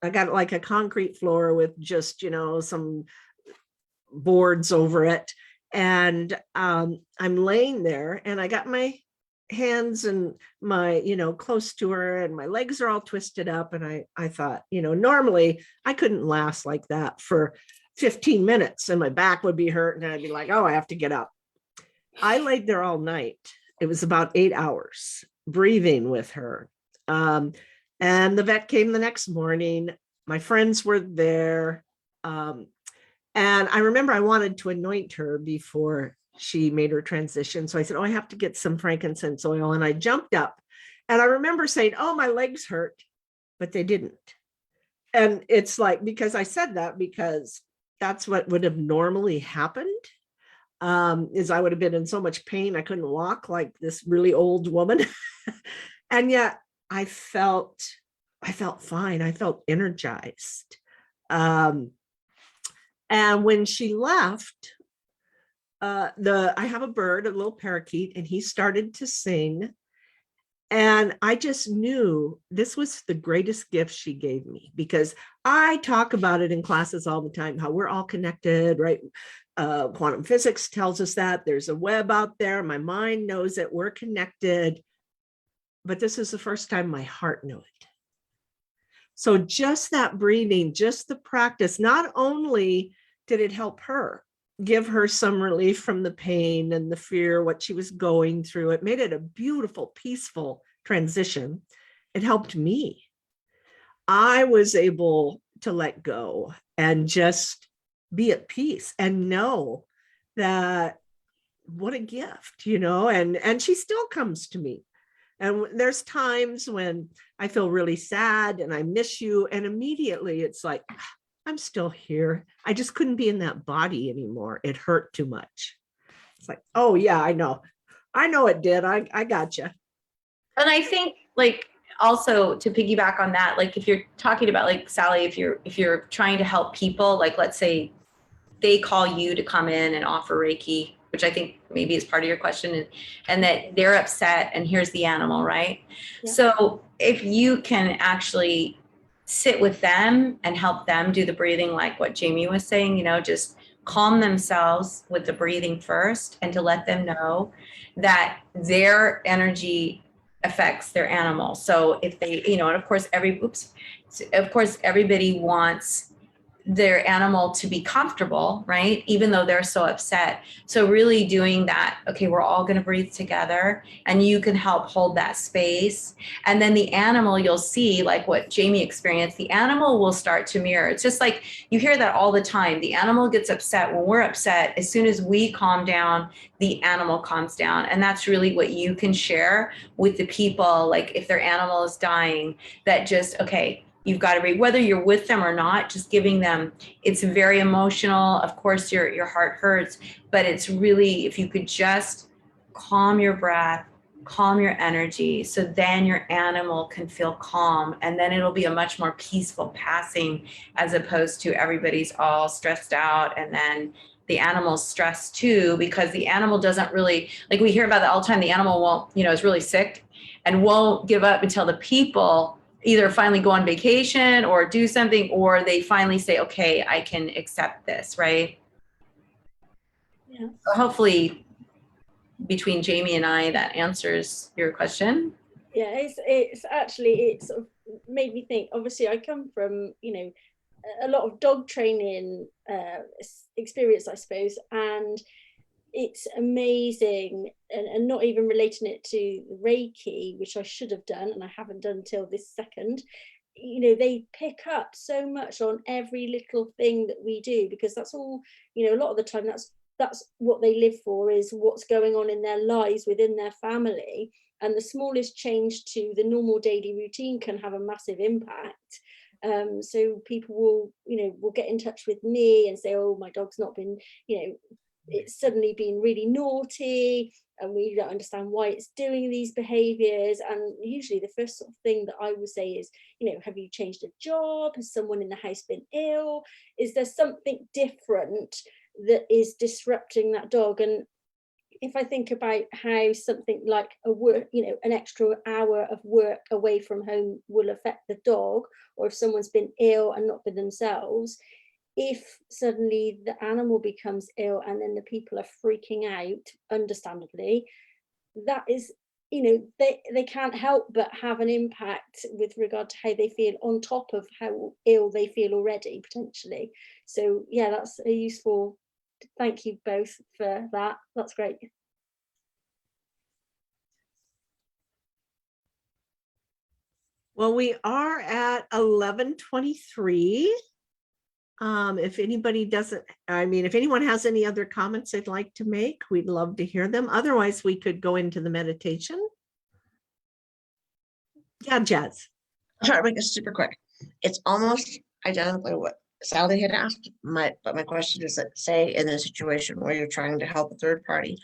I got like a concrete floor with just, some boards over it. And I'm laying there, and I got my hands and my, close to her, and my legs are all twisted up. And I thought, normally I couldn't last like that for 15 minutes and my back would be hurt. And I'd be like, oh, I have to get up. I laid there all night. It was about 8 hours breathing with her. And the vet came the next morning. My friends were there. And I remember I wanted to anoint her before she made her transition. So I said, oh, I have to get some frankincense oil. And I jumped up, and I remember saying, oh, my legs hurt, but they didn't. And it's like, because I said that because that's what would have normally happened, is I would have been in so much pain. I couldn't walk like this really old woman. And yet I felt fine. I felt energized. And when she left, I have a bird, a little parakeet, and he started to sing. And I just knew this was the greatest gift she gave me, because I talk about it in classes all the time, how we're all connected, right? Quantum physics tells us that there's a web out there. My mind knows that we're connected, but this is the first time my heart knew it. So just that breathing, just the practice, not only did it help her, give her some relief from the pain and the fear, what she was going through, it made it a beautiful, peaceful transition. It helped me. I was able to let go and just be at peace and know that what a gift, and she still comes to me. And there's times when I feel really sad and I miss you, and immediately it's like, I'm still here. I just couldn't be in that body anymore. It hurt too much. It's like, oh yeah, I know it did. I got you. And I think, like, also to piggyback on that, like, if you're talking about, like, Sally, if you're trying to help people, like, let's say they call you to come in and offer Reiki, which I think maybe is part of your question, and that they're upset, and here's the animal, right? Yeah. So if you can actually sit with them and help them do the breathing, like what Jamie was saying, just calm themselves with the breathing first, and to let them know that their energy affects their animal. So if they, and of course everybody wants their animal to be comfortable, right? Even though they're so upset. So really doing that, okay, we're all going to breathe together, and you can help hold that space. And then the animal, you'll see, like what Jamie experienced, the animal will start to mirror. It's just like, you hear that all the time. The animal gets upset when we're upset. As soon as we calm down, the animal calms down. And that's really what you can share with the people. Like, if their animal is dying, that just, okay, you've got to read, whether you're with them or not, just giving them, it's very emotional. Of course, your heart hurts, but it's really, if you could just calm your breath, calm your energy, so then your animal can feel calm, and then it'll be a much more peaceful passing, as opposed to everybody's all stressed out, and then the animal's stressed too, because the animal doesn't really, like, we hear about that all the time, the animal won't, is really sick and won't give up until the people either finally go on vacation or do something, or they finally say, okay, I can accept this, right? Yeah. Hopefully between Jamie and I, that answers your question. Yeah, it's actually, it sort of made me think. Obviously, I come from, you know, a lot of dog training experience, I suppose, and it's amazing, and not even relating it to Reiki, which I should have done and I haven't done till this second. You know, they pick up so much on every little thing that we do, because that's all, you know, a lot of the time that's what they live for, is what's going on in their lives within their family. And the smallest change to the normal daily routine can have a massive impact. So people will, you know, will get in touch with me and say, oh, my dog's not been, you know, it's suddenly been really naughty and we don't understand why it's doing these behaviors. And usually the first sort of thing that I would say is, you know, have you changed a job? Has someone in the house been ill? Is there something different that is disrupting that dog? And if I think about how something like a work, you know, an extra hour of work away from home will affect the dog, or if someone's been ill and not been themselves, if suddenly the animal becomes ill and then the people are freaking out, understandably, that is, you know, they can't help but have an impact with regard to how they feel, on top of how ill they feel already, potentially. So yeah, that's a useful, thank you both for that. That's great. Well, we are at 11:23. If anybody doesn't, I mean, if anyone has any other comments they'd like to make, we'd love to hear them. Otherwise, we could go into the meditation. Yeah, Jazz. I'll try to make this super quick. It's almost identically what Sally had asked. But my question is that, say in a situation where you're trying to help a third party,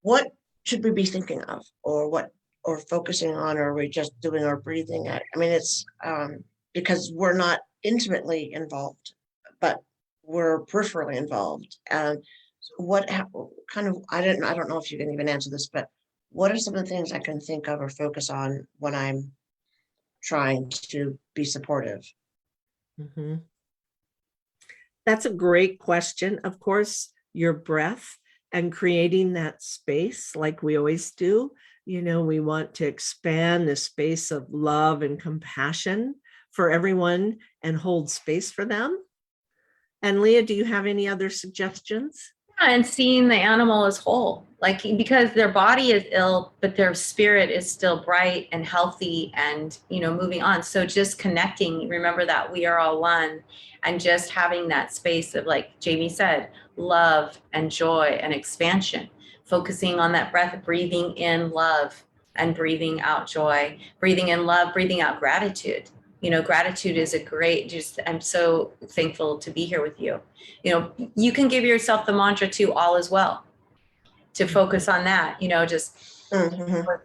what should we be thinking of, or focusing on, or are we just doing our breathing? I mean, it's because we're not intimately involved, but we're peripherally involved. And what kind of, I don't know if you can even answer this, but what are some of the things I can think of or focus on when I'm trying to be supportive? Mhm. That's a great question. Of course, your breath and creating that space like we always do. You know, we want to expand the space of love and compassion for everyone and hold space for them. And Leah, do you have any other suggestions? And seeing the animal as whole, like, because their body is ill, but their spirit is still bright and healthy and, you know, moving on. So just connecting, remember that we are all one, and just having that space of, like Jamie said, love and joy and expansion, focusing on that breath, breathing in love and breathing out joy, breathing in love, breathing out gratitude. You know, gratitude is a great, just, I'm so thankful to be here with you. You know, you can give yourself the mantra to all is well, to focus on that, you know, just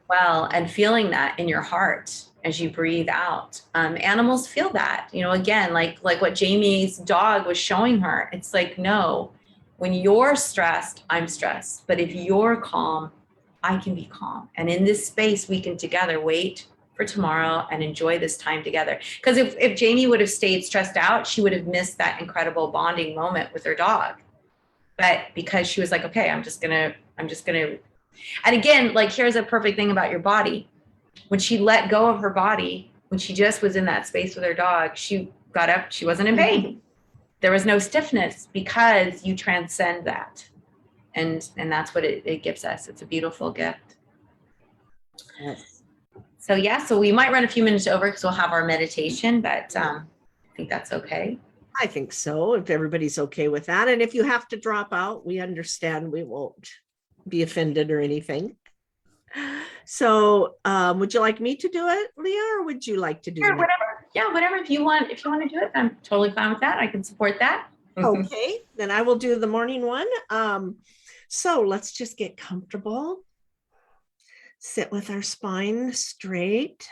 well, and feeling that in your heart as you breathe out. Animals feel that, you know, again, like what Jamie's dog was showing her. It's like, no, when you're stressed, I'm stressed. But if you're calm, I can be calm. And in this space, we can together wait for tomorrow and enjoy this time together. Because if Jamie would have stayed stressed out, she would have missed that incredible bonding moment with her dog. But because she was like, okay, I'm just gonna, and again, like, here's a perfect thing about your body. When she let go of her body, when she just was in that space with her dog, she got up, she wasn't in pain. There was no stiffness, because you transcend that. And that's what it gives us. It's a beautiful gift. Yes. So yeah, so we might run a few minutes over because we'll have our meditation, but I think that's okay. I think so, if everybody's okay with that. And if you have to drop out, we understand. We won't be offended or anything. So would you like me to do it, Leah, or would you like to do Sure, it? whatever. Yeah, whatever. If you want to do it, I'm totally fine with that. I can support that. Okay, then I will do the morning one. So let's just get comfortable. Sit with our spine straight.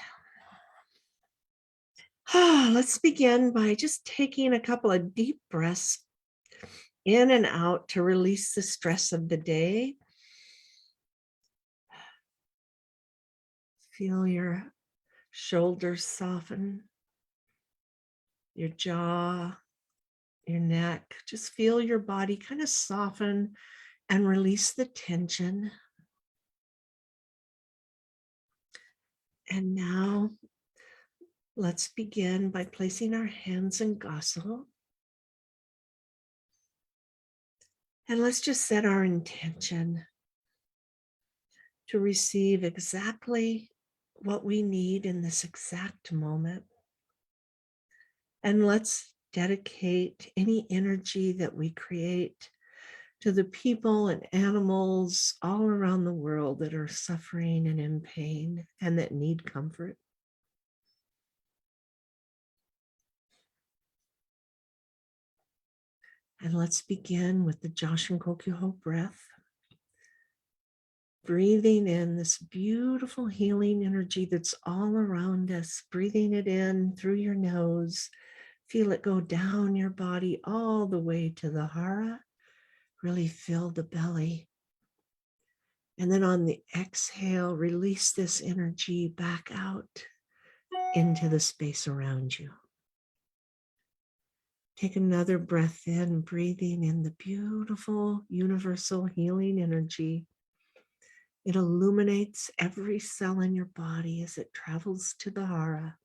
Let's begin by just taking a couple of deep breaths in and out to release the stress of the day. Feel your shoulders soften, your jaw, your neck. Just feel your body kind of soften and release the tension. And now let's begin by placing our hands in Gaso. And let's just set our intention to receive exactly what we need in this exact moment. And let's dedicate any energy that we create to the people and animals all around the world that are suffering and in pain and that need comfort. And let's begin with the Joshin Kokyu breath. Breathing in this beautiful healing energy that's all around us, breathing it in through your nose. Feel it go down your body all the way to the hara. Really fill the belly. And then on the exhale, release this energy back out into the space around you. Take another breath in, breathing in the beautiful universal healing energy. It illuminates every cell in your body as it travels to the hara.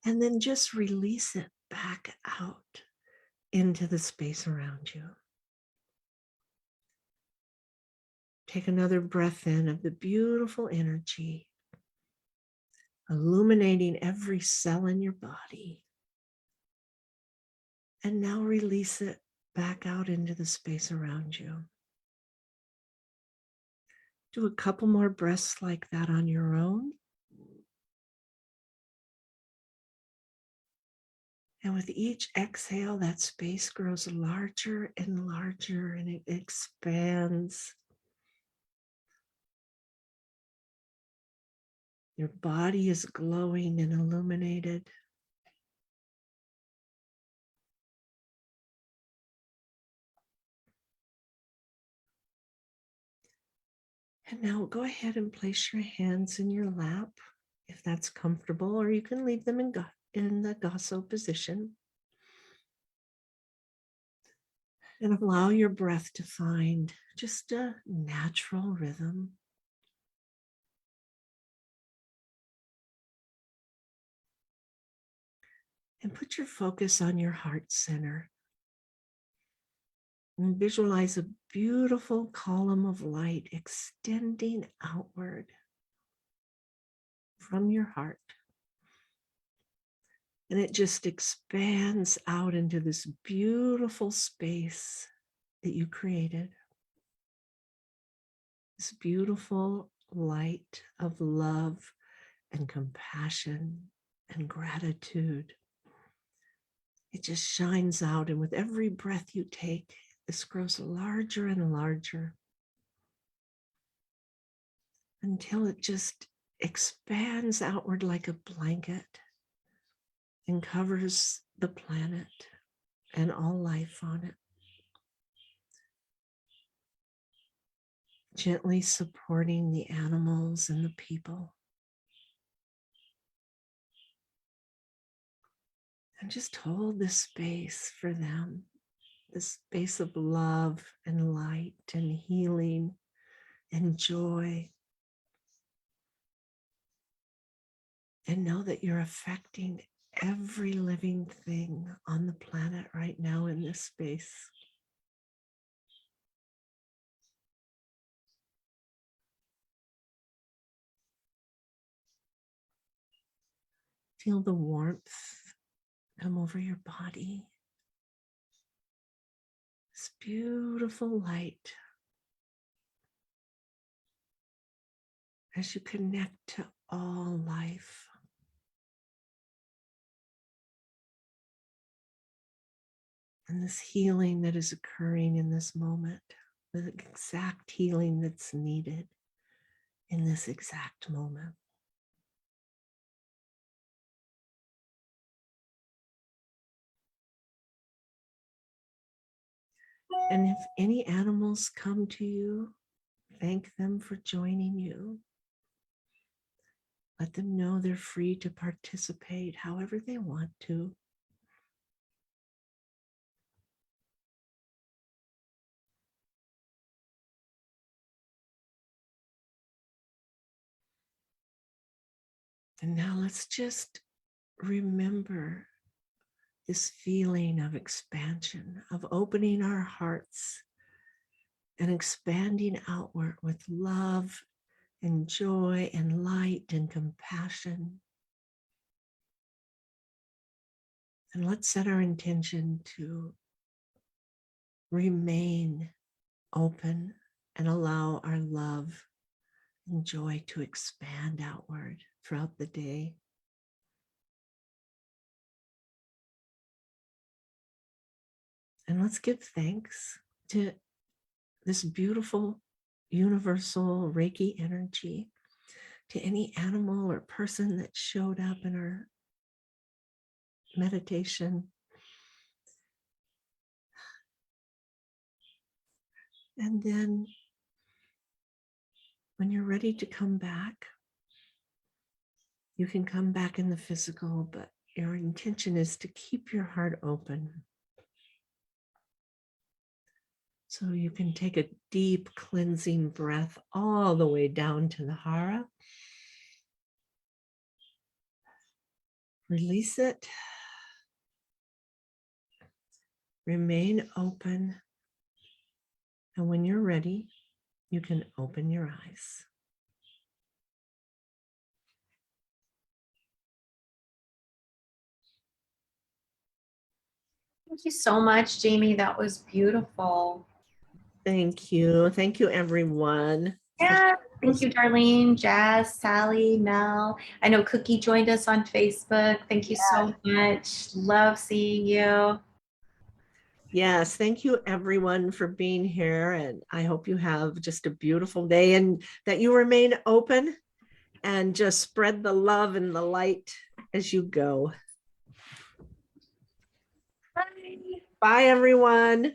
And then just release it back out into the space around you. Take another breath in of the beautiful energy, illuminating every cell in your body. And now release it back out into the space around you. Do a couple more breaths like that on your own. And with each exhale, that space grows larger and larger, and it expands. Your body is glowing and illuminated. And now go ahead and place your hands in your lap if that's comfortable, or you can leave them in the Gaso position. And allow your breath to find just a natural rhythm. And put your focus on your heart center. And visualize a beautiful column of light extending outward from your heart. And it just expands out into this beautiful space that you created. This beautiful light of love and compassion and gratitude. It just shines out, and with every breath you take, this grows larger and larger until it just expands outward like a blanket and covers the planet and all life on it. Gently supporting the animals and the people. And just hold this space for them, this space of love and light and healing and joy. And know that you're affecting every living thing on the planet right now in this space. Feel the warmth come over your body. This beautiful light as you connect to all life. And this healing that is occurring in this moment, the exact healing that's needed in this exact moment. And if any animals come to you, thank them for joining you. Let them know they're free to participate however they want to. And now let's just remember this feeling of expansion, of opening our hearts and expanding outward with love and joy and light and compassion. And let's set our intention to remain open and allow our love and joy to expand outward throughout the day. And let's give thanks to this beautiful universal Reiki energy, to any animal or person that showed up in our meditation. And then when you're ready to come back, you can come back in the physical, but your intention is to keep your heart open. So you can take a deep cleansing breath all the way down to the hara. Release it. Remain open. And when you're ready, you can open your eyes. Thank you so much, Jamie. That was beautiful. Thank you. Thank you, everyone. Yeah. Thank you, Darlene, Jazz, Sally, Mel. I know Cookie joined us on Facebook. Thank you so much. Love seeing you. Yes, thank you, everyone, for being here. And I hope you have just a beautiful day and that you remain open and just spread the love and the light as you go. Bye. Bye, everyone.